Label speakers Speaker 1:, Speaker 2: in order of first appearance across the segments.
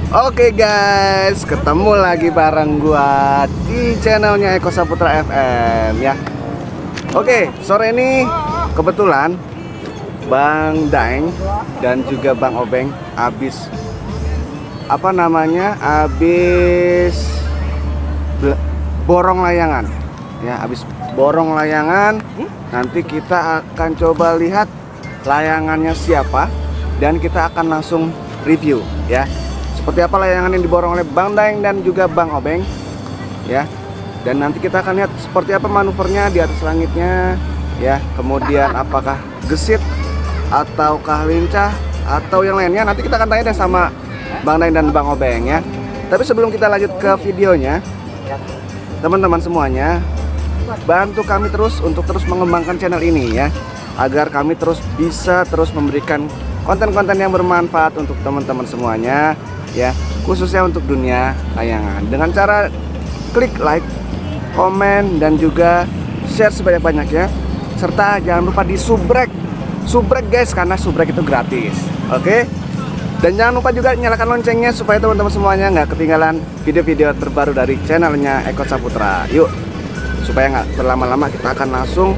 Speaker 1: Oke guys, ketemu lagi bareng gua di channelnya Eko Saputra FM ya. Oke, sore ini kebetulan Bang Daeng dan juga Bang Obeng habis borong layangan ya, habis borong layangan. Nanti kita akan coba lihat layangannya siapa dan kita akan langsung review ya. Seperti apa layangan yang diborong oleh Bang Daeng dan juga Bang Obeng ya. Dan nanti kita akan lihat seperti apa manuvernya di atas langitnya ya. Kemudian apakah gesit ataukah lincah atau yang lainnya, nanti kita akan tanya deh sama Bang Daeng dan Bang Obeng ya. Tapi sebelum kita lanjut ke videonya, teman-teman semuanya, bantu kami terus untuk terus mengembangkan channel ini ya, agar kami bisa terus memberikan konten-konten yang bermanfaat untuk teman-teman semuanya ya, khususnya untuk dunia layangan, dengan cara klik like, komen, dan juga share sebanyak-banyaknya, serta jangan lupa di subrek guys, karena subrek itu gratis. Oke? Dan jangan lupa juga nyalakan loncengnya supaya teman-teman semuanya nggak ketinggalan video-video terbaru dari channelnya Eko Saputra. Yuk, supaya nggak berlama-lama, kita akan langsung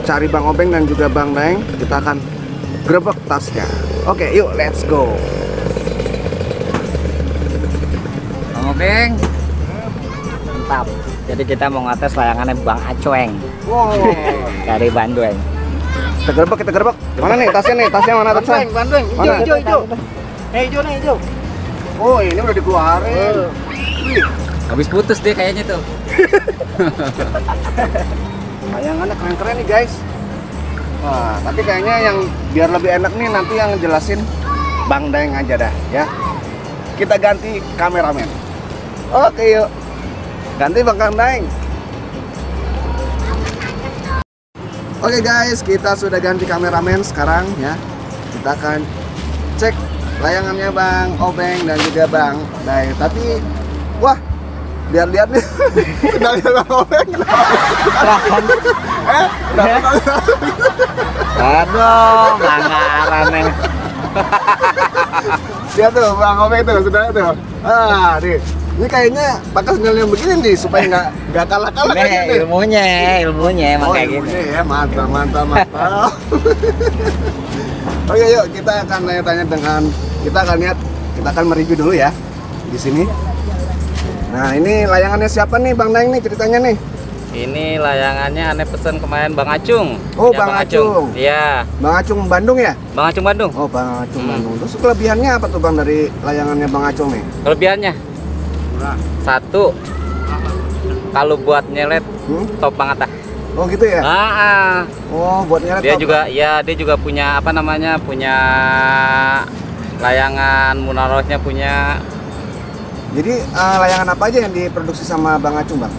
Speaker 1: cari Bang Obeng dan juga Bang Daeng. Kita akan grebek tasnya. Oke, yuk, let's go.
Speaker 2: Bang Obeng, mantap. Jadi kita mau ngetes layangannya Bang Acueng.
Speaker 1: Wow.
Speaker 2: Dari Bandung.
Speaker 1: Kita gerbek. Mana nih tasnya mana tasnya?
Speaker 2: Bandung. Hijau. Hijau nih, hijau.
Speaker 1: Oh, ini udah dikeluarin.
Speaker 2: Habis putus deh kayaknya tuh.
Speaker 1: Layangannya keren-keren nih guys. Wah, tapi kayaknya yang biar lebih enak nih nanti yang jelasin Bang Daeng aja dah ya. Kita ganti kameramen. Oke, yuk. Ganti Bang Daeng. Oke guys, kita sudah ganti kameramen sekarang ya. Kita akan cek layangannya Bang Obeng dan juga Bang Daeng. Tapi wah, lihat nih. Udah lihat Bang Obeng.
Speaker 2: Aduh, langgaran nih.
Speaker 1: Lihat tuh Bang Obeng tuh, sudah tuh. Ah, nih. Ini kayaknya pakai sendal yang begini nih supaya nggak kalah nih.
Speaker 2: Ilmunya emang kayak gini.
Speaker 1: Ya, mantap. Oke, yuk kita akan tanya-tanya kita akan mereview dulu ya di sini. Nah, ini layangannya siapa nih Bang Daeng nih ceritanya nih?
Speaker 2: Ini layangannya aneh pesen kemarin Bang Acung.
Speaker 1: Oh,
Speaker 2: Ya,
Speaker 1: Bang Acung.
Speaker 2: Iya.
Speaker 1: Bang Acung Bandung ya?
Speaker 2: Bang Acung Bandung.
Speaker 1: Oh, Bang Acung Bandung. Terus kelebihannya apa tuh Bang dari layangannya Bang Acung nih?
Speaker 2: Kelebihannya? Satu, kalau buat nyelet top banget dah.
Speaker 1: Oh gitu ya? Oh, buat nyelet.
Speaker 2: Dia juga punya punya layangan munarohnya punya.
Speaker 1: Jadi layangan apa aja yang diproduksi sama Bang Acung, Bang?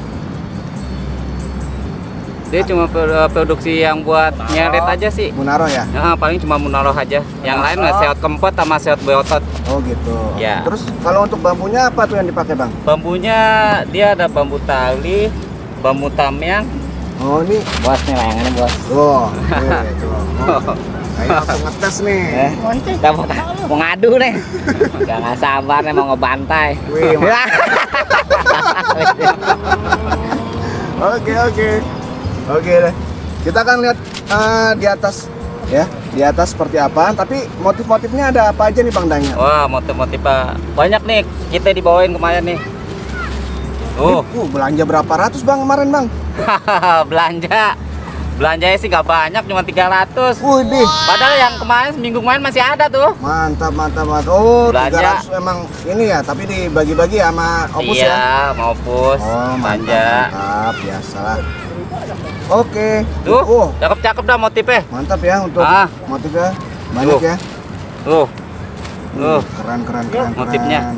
Speaker 2: Dia cuma produksi yang buat nyelet aja sih.
Speaker 1: Munaroh ya?
Speaker 2: Paling cuma munaroh aja. Yang lain seot kempot sama seot beotot.
Speaker 1: Oh gitu.
Speaker 2: Ya.
Speaker 1: Terus kalau untuk bambunya apa tuh yang dipakai Bang?
Speaker 2: Bambunya dia ada bambu tali, bambu tamyang.
Speaker 1: Oh ini
Speaker 2: Bos nih layangannya bos.
Speaker 1: Oh, ayo langsung ngetes nih.
Speaker 2: Kita mau ngadu nih. Nggak sabar nih mau ngebantai.
Speaker 1: Wih, Oke deh. Kita akan lihat di atas ya, di atas seperti apa. Tapi motif-motifnya ada apa aja nih Bang Daeng?
Speaker 2: Wah, motif-motif banyak nih. Kita dibawain kemarin nih.
Speaker 1: Belanja berapa ratus Bang kemarin Bang?
Speaker 2: Belanjanya sih nggak banyak, cuma 300.
Speaker 1: Wih,
Speaker 2: padahal yang minggu kemarin masih ada tuh.
Speaker 1: Mantap. Oh,
Speaker 2: Belanja.
Speaker 1: 300 emang ini ya, tapi dibagi-bagi sama Opus ya?
Speaker 2: Iya, sama Opus.
Speaker 1: Oh, mantap, biasalah. Oke.
Speaker 2: Tuh, cakep-cakep dah motifnya.
Speaker 1: Mantap ya untuk motifnya. Banyak ya.
Speaker 2: Tuh.
Speaker 1: Keren.
Speaker 2: Motifnya.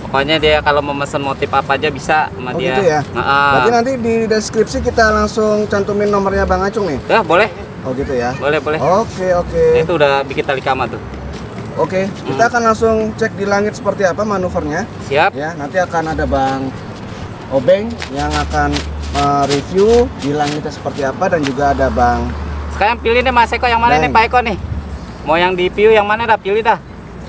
Speaker 2: Pokoknya dia kalau mau mesen motif apa aja bisa sama dia.
Speaker 1: Gitu ya? Berarti nanti di deskripsi kita langsung cantumin nomornya Bang Acung nih?
Speaker 2: Ya, boleh.
Speaker 1: Oh gitu ya?
Speaker 2: Boleh.
Speaker 1: Oke.
Speaker 2: Itu udah bikin tali kama tuh.
Speaker 1: Oke, kita akan langsung cek di langit seperti apa manuvernya.
Speaker 2: Siap.
Speaker 1: Ya, nanti akan ada Bang Obeng yang akan review di langitnya seperti apa, dan juga ada Bang.
Speaker 2: Sekarang pilih nih Mas Eko yang mana nih Pak Eko nih? Mau yang di view yang mana dah, pilih dah.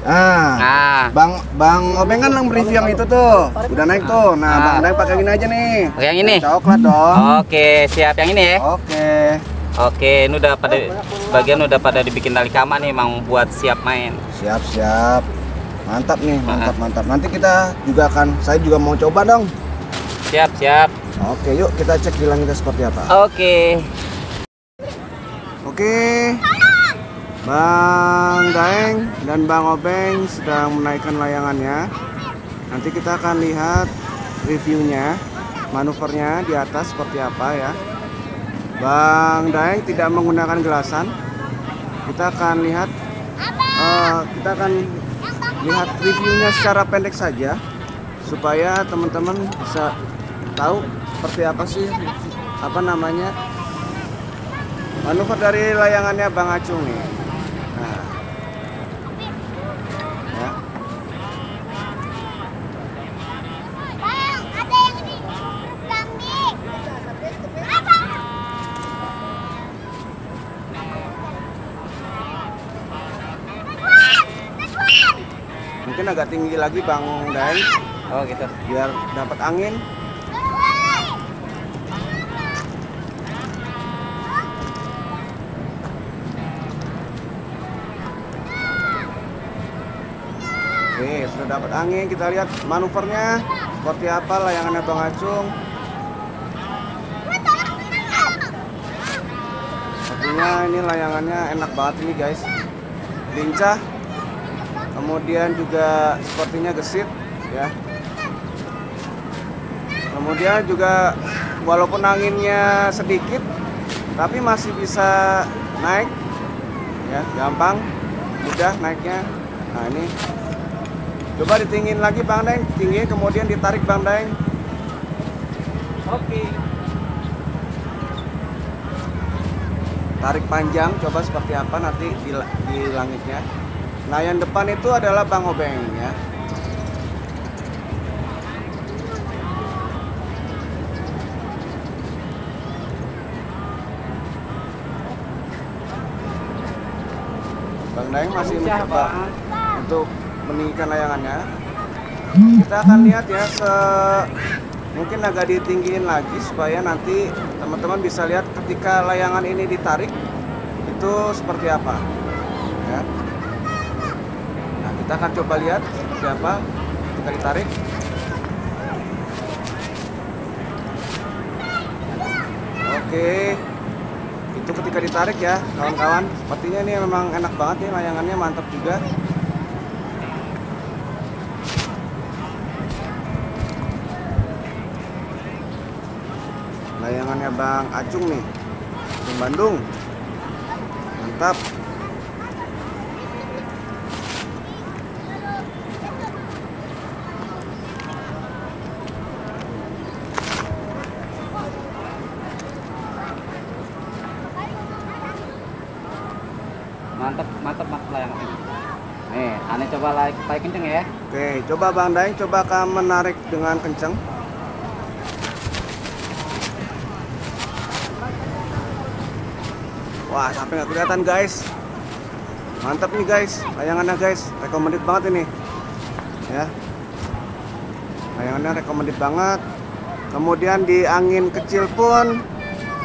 Speaker 2: Nah,
Speaker 1: Bang Obeng kan review yang itu tuh. Udah naik tuh. Nah, Bang Daeng pakai gini aja nih.
Speaker 2: pakai yang ini.
Speaker 1: Coklat dong.
Speaker 2: Oke, siap yang ini ya.
Speaker 1: Oke.
Speaker 2: Oke, ini udah pada bagian udah pada dibikin tali kama nih, Mang, buat siap main.
Speaker 1: Siap. Mantap nih, mantap. Nanti kita juga saya juga mau coba dong.
Speaker 2: Siap.
Speaker 1: Oke, yuk kita cek hilangnya seperti apa.
Speaker 2: Oke.
Speaker 1: Oke. Bang Daeng dan Bang Obeng sedang menaikkan layangannya. Nanti kita akan lihat reviewnya, manuvernya di atas seperti apa ya. Bang Daeng tidak menggunakan gelasan. Kita akan lihat reviewnya secara pendek saja supaya teman-teman bisa tahu seperti apa sih manuver dari layangannya Bang Acung nih. Nah, ya.
Speaker 3: Bang, ada yang di kambing. Apa?
Speaker 1: Mungkin agak tinggi lagi Bang Daeng
Speaker 2: Oh, gitu.
Speaker 1: biar dapat angin. Oke, sudah dapat angin. Kita lihat manuvernya seperti apa layangannya Bang Acung. Sepertinya ini layangannya enak banget ini guys. Lincah. Kemudian juga sepertinya gesit ya. Kemudian juga walaupun anginnya sedikit tapi masih bisa naik ya, gampang, mudah naiknya. Nah, ini coba ditinggiin lagi Bang Daeng, tinggiin kemudian ditarik Bang Daeng.
Speaker 2: Oke.
Speaker 1: Tarik panjang, coba seperti apa nanti di langitnya. Nah, yang depan itu adalah Bang Obeng ya. Bang Daeng masih mencoba untuk meninggikan layangannya. Kita akan lihat ya, mungkin agak ditinggiin lagi supaya nanti teman-teman bisa lihat ketika layangan ini ditarik itu seperti apa ya. Nah, kita akan coba lihat seperti apa ketika ditarik. Oke, itu ketika ditarik ya kawan-kawan. Sepertinya ini memang enak banget nih layangannya, mantap juga. Layangannya Bang Acung nih di Bandung, mantap.
Speaker 2: Mantap layangan ini. Nih, aneh coba pakai kenceng ya.
Speaker 1: Oke, coba Bang Daeng, coba kamu menarik dengan kencang. Wah, sampai nggak kelihatan guys. Mantap nih guys, layangannya guys, recommended banget ini. Ya, layangannya recommended banget. Kemudian di angin kecil pun,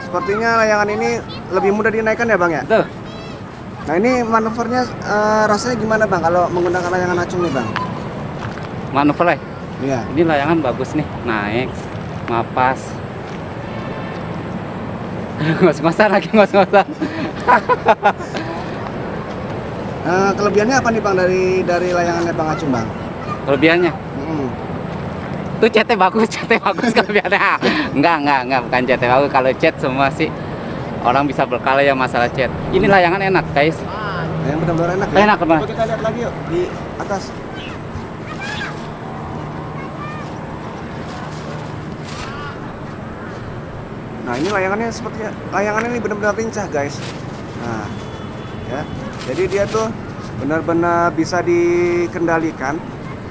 Speaker 1: sepertinya layangan ini lebih mudah dinaikkan ya Bang ya.
Speaker 2: Tuh.
Speaker 1: Nah, ini manuvernya rasanya gimana Bang kalau menggunakan layangan Acung nih Bang?
Speaker 2: Manuver ya.
Speaker 1: Iya.
Speaker 2: Ini layangan bagus nih, naik, mapas. Ngos-ngosan lagi, ngos-ngosan.
Speaker 1: Kelebihannya apa nih Bang dari layangannya Bang Acung Bang?
Speaker 2: Kelebihannya?
Speaker 1: Hmm.
Speaker 2: Tuh catnya bagus kelebihannya. Enggak, bukan catnya bagus. Kalau cat semua sih orang bisa berkala ya masalah cat. Ini layangan enak guys.
Speaker 1: Yang benar-benar enak ya?
Speaker 2: Enak Bang.
Speaker 1: Coba kita lihat lagi yuk di atas. Nah, ini layangannya layangannya ini benar-benar lincah guys. Nah, ya. Jadi dia tuh benar-benar bisa dikendalikan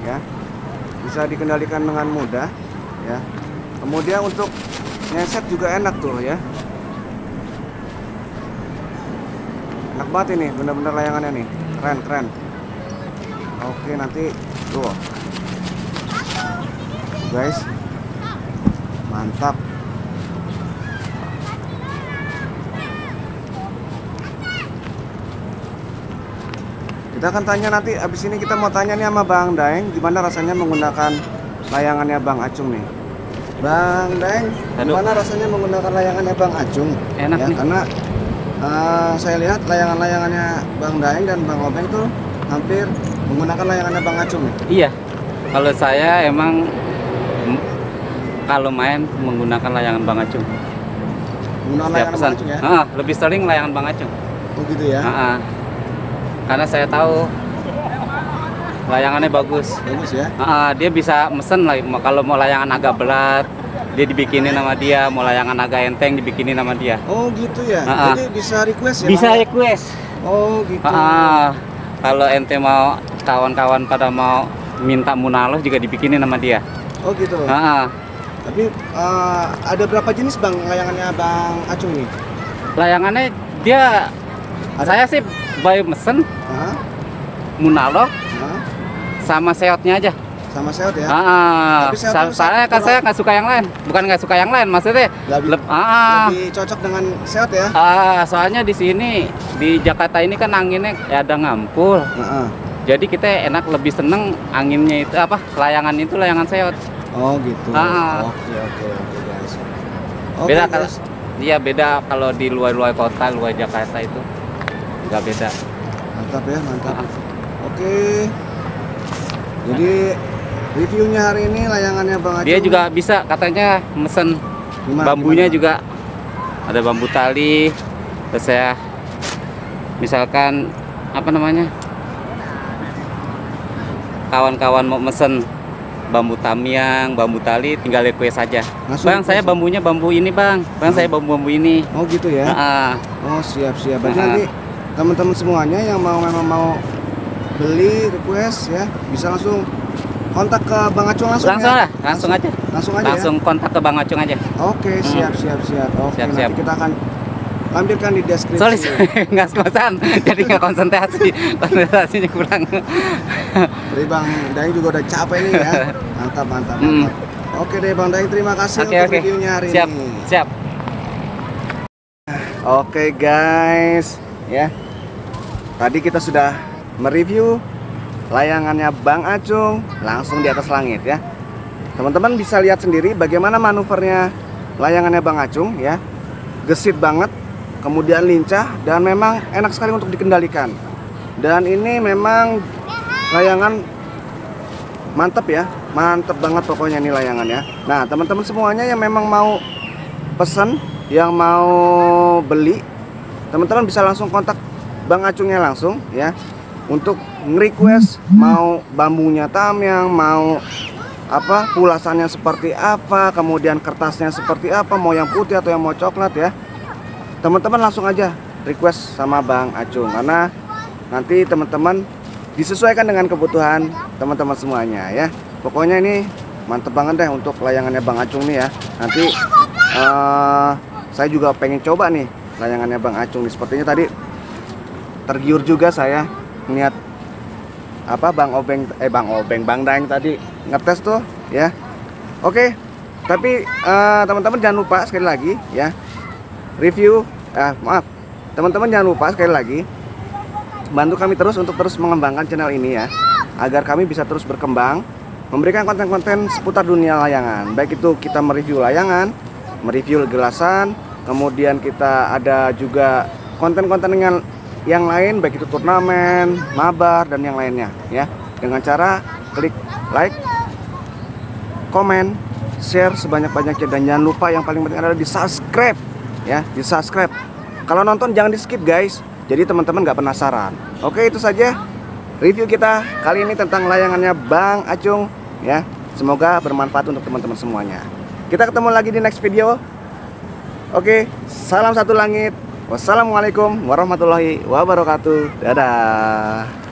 Speaker 1: ya. Bisa dikendalikan dengan mudah ya. Kemudian untuk nyeset juga enak tuh ya. Enak banget ini, benar-benar layangannya nih. Keren. Oke, nanti tuh guys, mantap. Kita akan tanya nanti, abis ini kita mau tanya nih sama Bang Daeng, gimana rasanya menggunakan layangannya Bang Acung nih. Bang Daeng, gimana rasanya menggunakan layangannya Bang Acung?
Speaker 2: Enak
Speaker 1: ya,
Speaker 2: nih.
Speaker 1: karena saya lihat layangan-layangannya Bang Daeng dan Bang Obeng tuh hampir menggunakan layangannya Bang Acung nih.
Speaker 2: Iya. Kalau saya emang kalau main menggunakan layangan Bang Acung.
Speaker 1: Menggunakan
Speaker 2: Setiap
Speaker 1: layangan
Speaker 2: pesan.
Speaker 1: Bang Acung ya?
Speaker 2: Lebih sering layangan Bang Acung.
Speaker 1: Oh gitu ya?
Speaker 2: Karena saya tahu layangannya bagus.
Speaker 1: Bagus ya?
Speaker 2: Dia bisa mesen lah. Kalau mau layangan agak berat, dia dibikinin sama dia. Mau layangan agak enteng, dibikinin sama dia.
Speaker 1: Oh gitu ya? Jadi bisa request ya?
Speaker 2: Bisa
Speaker 1: Bang?
Speaker 2: request.
Speaker 1: Oh gitu.
Speaker 2: Kalau ente mau, kawan-kawan pada mau minta munaloh juga dibikinin sama dia.
Speaker 1: Oh gitu. Tapi ada berapa jenis Bang layangannya Bang Acung ini?
Speaker 2: Layangannya dia, saya sih bayi mesen, munaloh, sama seotnya aja.
Speaker 1: Sama seot ya? Tapi
Speaker 2: Saya nggak suka yang lain. Bukan nggak suka yang lain, maksudnya
Speaker 1: lebih cocok dengan seot ya?
Speaker 2: Soalnya di sini di Jakarta ini kan anginnya ada ngampul. Jadi kita enak lebih seneng anginnya itu apa? Layangan itu layangan seot.
Speaker 1: Oh gitu. Oke guys.
Speaker 2: Beda kalau iya beda kalau di luar kota, luar Jakarta itu nggak beda.
Speaker 1: Mantap ya, mantap. Oke. Jadi reviewnya hari ini layangannya Bang Acung.
Speaker 2: Dia juga bisa katanya mesen bambunya juga ada bambu tali. Terus saya misalkan apa namanya, kawan-kawan mau mesen bambu tamiang, bambu tali, tinggal request saja. Bang, saya bambunya bambu ini bang. Bang, saya bambu ini.
Speaker 1: Oh gitu ya? Oh siap. Berarti nanti teman-teman semuanya yang memang mau beli request ya, bisa langsung kontak ke Bang Acung langsung ya?
Speaker 2: Langsung aja.
Speaker 1: Langsung
Speaker 2: kontak ke Bang Acung aja.
Speaker 1: Oke, siap. Oke, nanti kita akan lampirkan di deskripsi.
Speaker 2: Sorry, nggak kosan, jadi nggak konsentrasinya kurang.
Speaker 1: Jadi Bang Daeng juga udah capek nih ya. Mantap. Oke deh Bang Daeng, terima kasih untuk reviewnya hari ini.
Speaker 2: Siap.
Speaker 1: Oke guys, ya. Tadi kita sudah mereview layangannya Bang Acung langsung di atas langit ya. Teman-teman bisa lihat sendiri bagaimana manuvernya layangannya Bang Acung ya. Gesit banget, kemudian lincah dan memang enak sekali untuk dikendalikan. Dan ini memang layangan mantep ya, mantep banget pokoknya ini layangannya. Nah teman-teman semuanya yang memang mau pesen, yang mau beli, teman-teman bisa langsung kontak Bang Acungnya langsung ya, untuk nge-request mau bambunya tamiang, mau apa pulasannya seperti apa, kemudian kertasnya seperti apa, mau yang putih atau yang mau coklat ya. Teman-teman langsung aja request sama Bang Acung, karena nanti teman-teman disesuaikan dengan kebutuhan teman-teman semuanya ya. Pokoknya ini mantep banget deh untuk layangannya Bang Acung nih ya. Nanti saya juga pengen coba nih layangannya Bang Acung nih. Sepertinya tadi tergiur juga saya lihat apa Bang Daeng tadi ngetes tuh ya. Oke, tapi teman-teman jangan lupa sekali lagi ya, review teman-teman jangan lupa sekali lagi bantu kami terus untuk terus mengembangkan channel ini ya, agar kami bisa terus berkembang memberikan konten-konten seputar dunia layangan. Baik itu kita mereview layangan, mereview gelasan, kemudian kita ada juga konten-konten dengan yang lain, baik itu turnamen, mabar dan yang lainnya ya, dengan cara klik like, komen, share sebanyak-banyaknya, dan jangan lupa yang paling penting adalah di subscribe ya, di subscribe. Kalau nonton jangan di skip guys, jadi teman-teman nggak penasaran. Oke, itu saja review kita kali ini tentang layangannya Bang Acung ya. Semoga bermanfaat untuk teman-teman semuanya. Kita ketemu lagi di next video. Oke, salam satu langit. Wassalamualaikum warahmatullahi wabarakatuh. Dadah.